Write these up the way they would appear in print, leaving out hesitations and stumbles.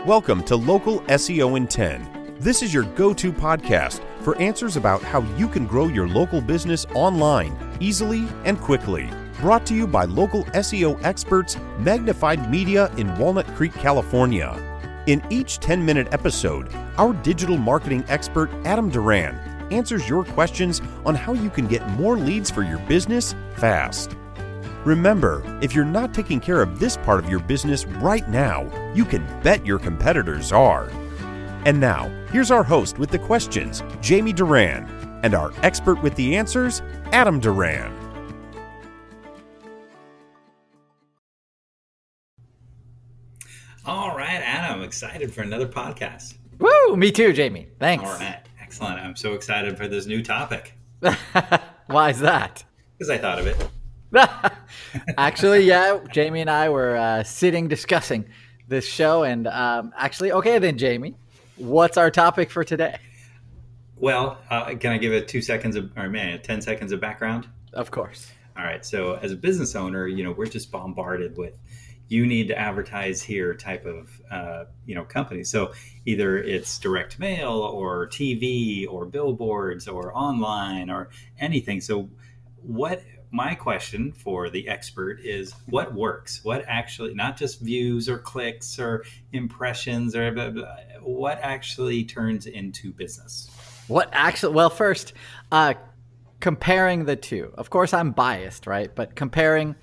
Welcome to Local SEO in 10. This is your go-to podcast for answers about how you can grow your local business online easily and quickly. Brought to you by local SEO experts Magnified Media in Walnut Creek, California. In each 10-minute episode, our digital marketing expert Adam Duran answers your questions on how you can get more leads for your business fast. Remember, if you're not taking care of this part of your business right now, you can bet your competitors are. And now, here's our host with the questions, Jamie Duran, and our expert with the answers, Adam Duran. All right, Adam, excited for another podcast. Woo! Me too, Jamie. Thanks. All right, excellent. I'm so excited for this new topic. Why is that? Because I thought of it. Actually, yeah, Jamie and I were sitting discussing this show, and okay then, Jamie, what's our topic for today? Well, can I give it 10 seconds of background? Of course. All right, so as a business owner, we're just bombarded with you need to advertise here type of company. So either it's direct mail or TV or billboards or online or anything. So my question for the expert is what works? What actually, not just views or clicks or impressions or blah, blah, what actually turns into business? First, comparing the two. Of course, I'm biased, right? But comparing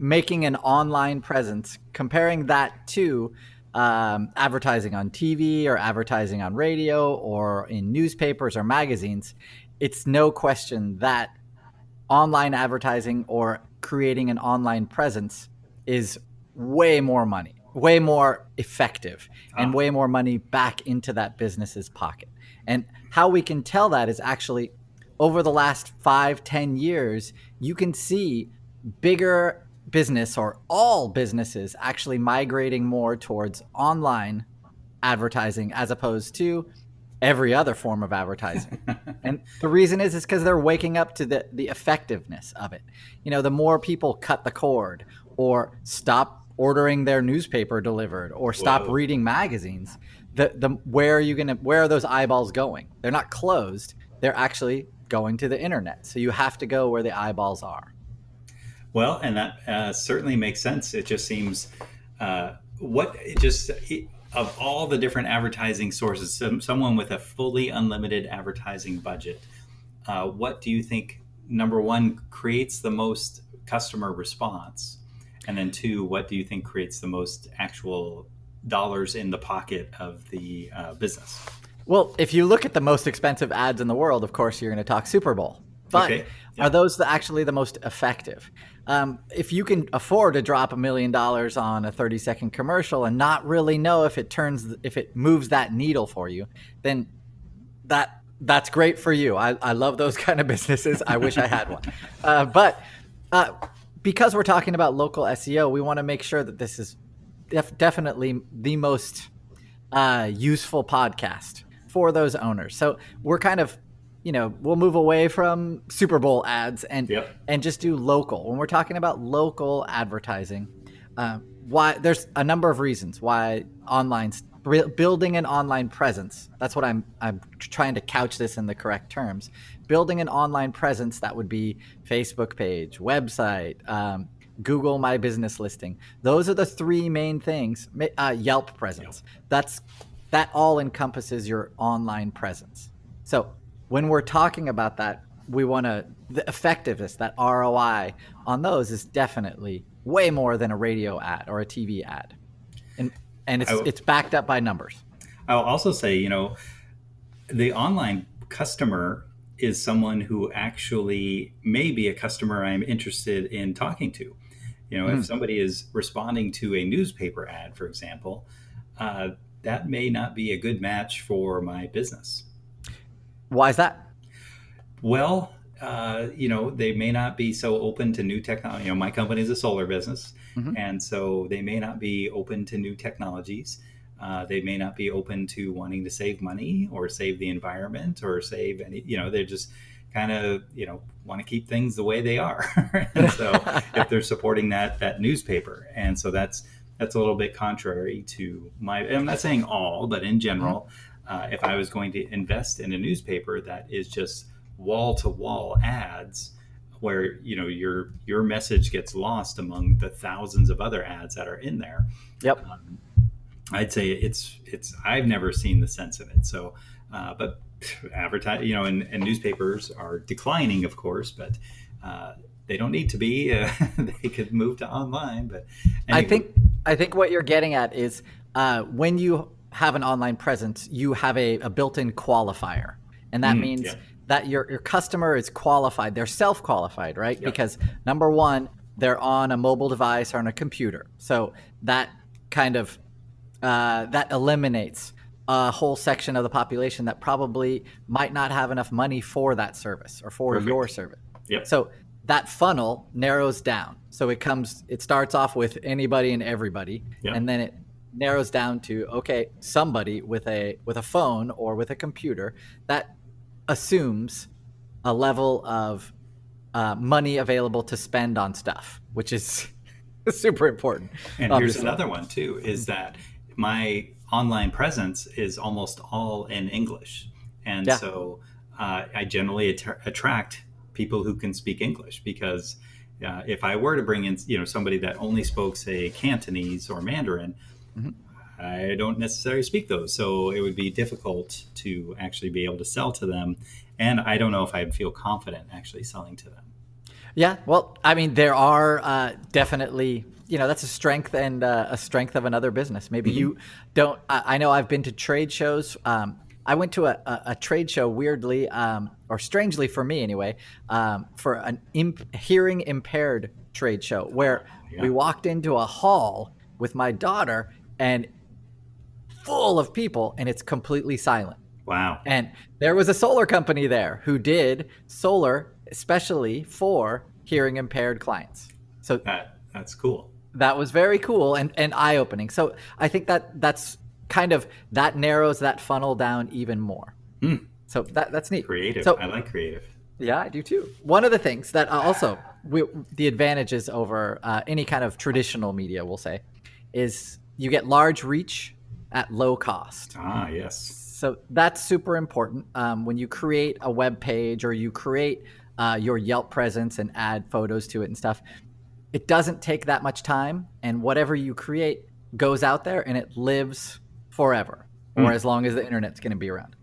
making an online presence, comparing that to advertising on TV or advertising on radio or in newspapers or magazines, it's no question that online advertising or creating an online presence is way more money, way more effective, and way more money back into that business's pocket. And how we can tell that is actually over the last 5-10 years, you can see bigger business or all businesses actually migrating more towards online advertising as opposed to every other form of advertising. And the reason is because they're waking up to the effectiveness of it. The more people cut the cord or stop ordering their newspaper delivered or stop reading magazines, where are those eyeballs going? They're not closed. They're actually going to the internet. So you have to go where the eyeballs are. Well, and that certainly makes sense. It just seems of all the different advertising sources, someone with a fully unlimited advertising budget, what do you think, number one, creates the most customer response? And then two, what do you think creates the most actual dollars in the pocket of the business? Well, if you look at the most expensive ads in the world, of course, you're going to talk Super Bowl. But are those actually the most effective? If you can afford to drop $1 million on a 30-second commercial and not really know if it moves that needle for you, then that's great for you. I love those kind of businesses. I wish I had one. But because we're talking about local SEO, we want to make sure that this is definitely the most useful podcast for those owners. So we're kind of we'll move away from Super Bowl ads and just do local. When we're talking about local advertising, why there's a number of reasons why building an online presence. That's what I'm trying to couch this in the correct terms. Building an online presence, that would be Facebook page, website, Google My Business listing. Those are the three main things. Yelp presence. That all encompasses your online presence. So when we're talking about that, the effectiveness, that ROI on those is definitely way more than a radio ad or a TV ad. And it's backed up by numbers. I'll also say, the online customer is someone who actually may be a customer I'm interested in talking to. If somebody is responding to a newspaper ad, for example, that may not be a good match for my business. Why is that? Well, they may not be so open to new technology. My company is a solar business, and so they may not be open to new technologies. They may not be open to wanting to save money or save the environment or save any, they're just kind of, want to keep things the way they are. And so if they're supporting that newspaper, and so that's that's a little bit contrary to I'm not saying all, but in general, if I was going to invest in a newspaper that is just wall to wall ads, where your message gets lost among the thousands of other ads that are in there. Yep. I'd say it's I've never seen the sense of it. So, but advertise, and newspapers are declining, of course, but they don't need to be. They could move to online. But anyway. I think what you're getting at is when you have an online presence, you have a built-in qualifier, and that means that your customer is qualified. They're self-qualified, right? Yep. Because number one, they're on a mobile device or on a computer. So that kind of that eliminates a whole section of the population that probably might not have enough money for that service or for your service. Yep. So that funnel narrows down. So it starts off with anybody and everybody, and then it narrows down to somebody with a phone or with a computer. That assumes a level of money available to spend on stuff, which is super important. And here's another one too, is that my online presence is almost all in English. And so I generally attract people who can speak English, because if I were to bring in, somebody that only spoke, say, Cantonese or Mandarin, I don't necessarily speak those. So it would be difficult to actually be able to sell to them. And I don't know if I'd feel confident actually selling to them. Yeah, well, I mean, there are definitely, that's a strength and a strength of another business. Maybe you don't. I know I've been to trade shows. I went to a trade show weirdly, or strangely for me anyway, for an hearing impaired trade show where we walked into a hall with my daughter and full of people, and it's completely silent. Wow. And there was a solar company there who did solar especially for hearing impaired clients. So that's cool. That was very cool and eye-opening. So I think that's kind of, that narrows that funnel down even more. So that's neat. Creative. So, I like creative. Yeah, I do too. One of the things that also the advantages over any kind of traditional media, we'll say, is you get large reach at low cost. Ah, yes. So that's super important. When you create a web page or you create your Yelp presence and add photos to it and stuff, it doesn't take that much time, and whatever you create goes out there and it lives forever, or as long as the internet's going to be around.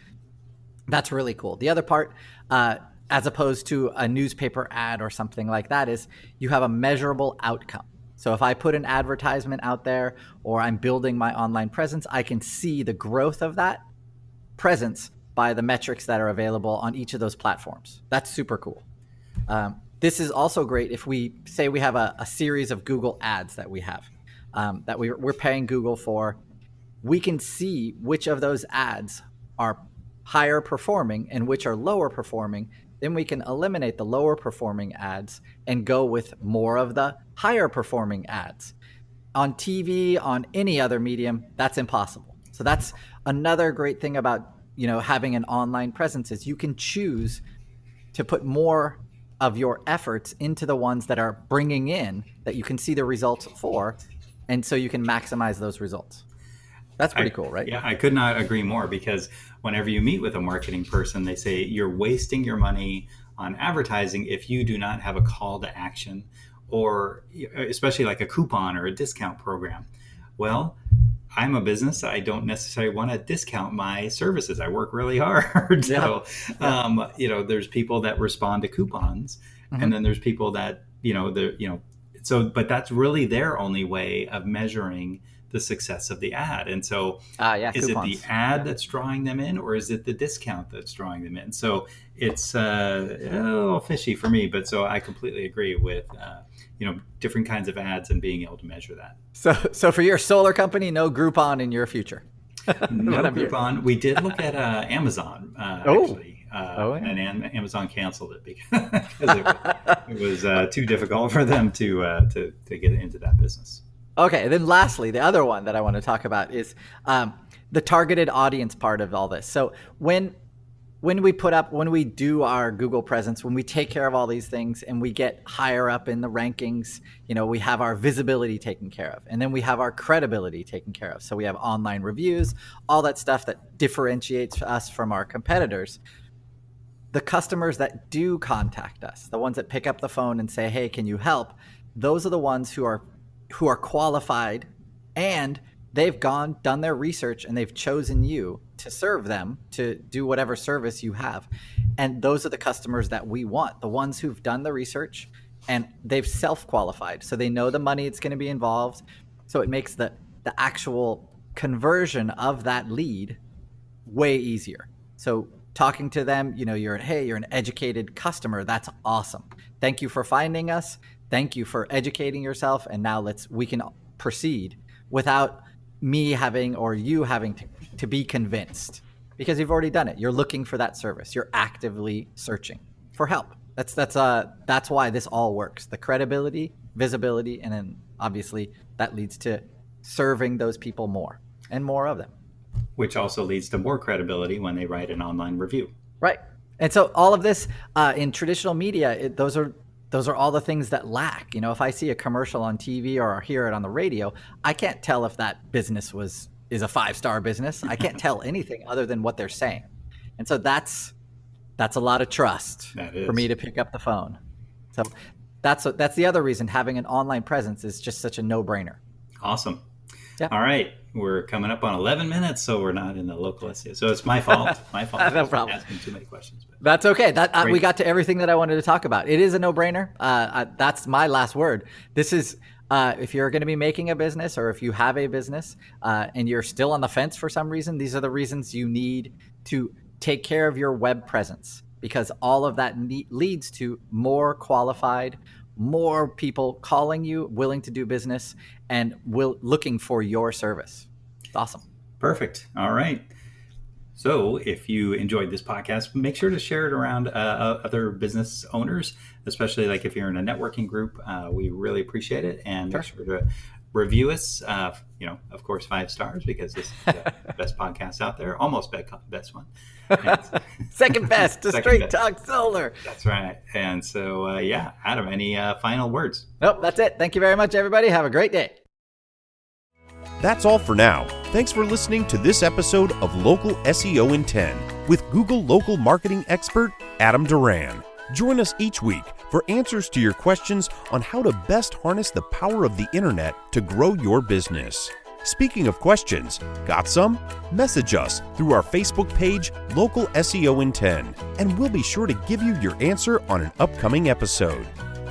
That's really cool. The other part, as opposed to a newspaper ad or something like that, is you have a measurable outcome. So if I put an advertisement out there or I'm building my online presence, I can see the growth of that presence by the metrics that are available on each of those platforms. That's super cool. This is also great if we say we have a series of Google ads that we have, that we're paying Google for. We can see which of those ads are higher performing and which are lower performing. Then we can eliminate the lower performing ads and go with more of the higher performing ads. On TV, on any other medium, that's impossible. So that's another great thing about having an online presence, is you can choose to put more of your efforts into the ones that are bringing in, that you can see the results for, and so you can maximize those results. That's pretty cool, right? Yeah, I could not agree more, because whenever you meet with a marketing person, they say you're wasting your money on advertising if you do not have a call to action, or especially like a coupon or a discount program. Well, I'm a business. I don't necessarily want to discount my services. I work really hard. So, there's people that respond to coupons, and then there's people that, but that's really their only way of measuring the success of the ad. And so is coupons. It the ad that's drawing them in, or is it the discount that's drawing them in? So it's a little fishy for me, but so I completely agree with, different kinds of ads and being able to measure that. So for your solar company, no Groupon in your future. No Groupon. We did look at Amazon, actually. And Amazon canceled it because it was too difficult for them to get into that business. Okay, then lastly, the other one that I want to talk about is the targeted audience part of all this. So when when we do our Google presence, when we take care of all these things and we get higher up in the rankings, we have our visibility taken care of, and then we have our credibility taken care of. So we have online reviews, all that stuff that differentiates us from our competitors. The customers that do contact us, the ones that pick up the phone and say, hey, can you help? Those are the ones who are qualified, and they've done their research, and they've chosen you to serve them, to do whatever service you have. And those are the customers that we want, the ones who've done the research and they've self-qualified. So they know the money that's going to be involved. So it makes the actual conversion of that lead way easier. So talking to them, you're an educated customer. That's awesome. Thank you for finding us. Thank you for educating yourself. And now we can proceed without me having or you having to be convinced, because you've already done it. You're looking for that service. You're actively searching for help. That's why this all works. The credibility, visibility, and then obviously that leads to serving those people more and more of them. Which also leads to more credibility when they write an online review. Right. And so all of this in traditional media, those are all the things that lack. If I see a commercial on TV or hear it on the radio, I can't tell if that business is a 5-star business. I can't tell anything other than what they're saying. And so that's a lot of trust for me to pick up the phone. So that's the other reason having an online presence is just such a no-brainer. Awesome. Yep. All right. We're coming up on 11 minutes, so we're not in the local SEO. So it's my fault. My fault. No problem. Asking too many questions. But. That's okay. We got to everything that I wanted to talk about. It is a no-brainer. That's my last word. This is if you're going to be making a business, or if you have a business and you're still on the fence for some reason, these are the reasons you need to take care of your web presence, because all of that leads to more qualified, more people calling you, willing to do business, and looking for your service. It's awesome. Perfect. All right. So if you enjoyed this podcast, make sure to share it around other business owners, especially like if you're in a networking group. We really appreciate it. And Make sure to review us, of course, 5 stars, because this is the best podcast out there, almost best one. Second best to Straight Talk Solar. That's right. And so, Adam, any final words? Nope, that's it. Thank you very much, everybody. Have a great day. That's all for now. Thanks for listening to this episode of Local SEO in 10 with Google local marketing expert Adam Duran. Join us each week for answers to your questions on how to best harness the power of the internet to grow your business. Speaking of questions, got some? Message us through our Facebook page, Local SEO in 10, and we'll be sure to give you your answer on an upcoming episode.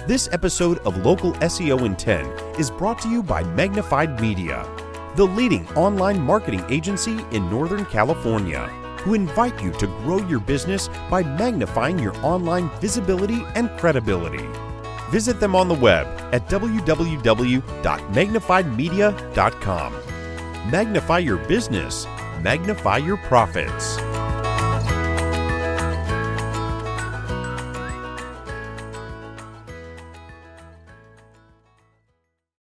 This episode of Local SEO in 10 is brought to you by Magnified Media, the leading online marketing agency in Northern California, who invite you to grow your business by magnifying your online visibility and credibility. Visit them on the web at www.magnifiedmedia.com. Magnify your business, magnify your profits.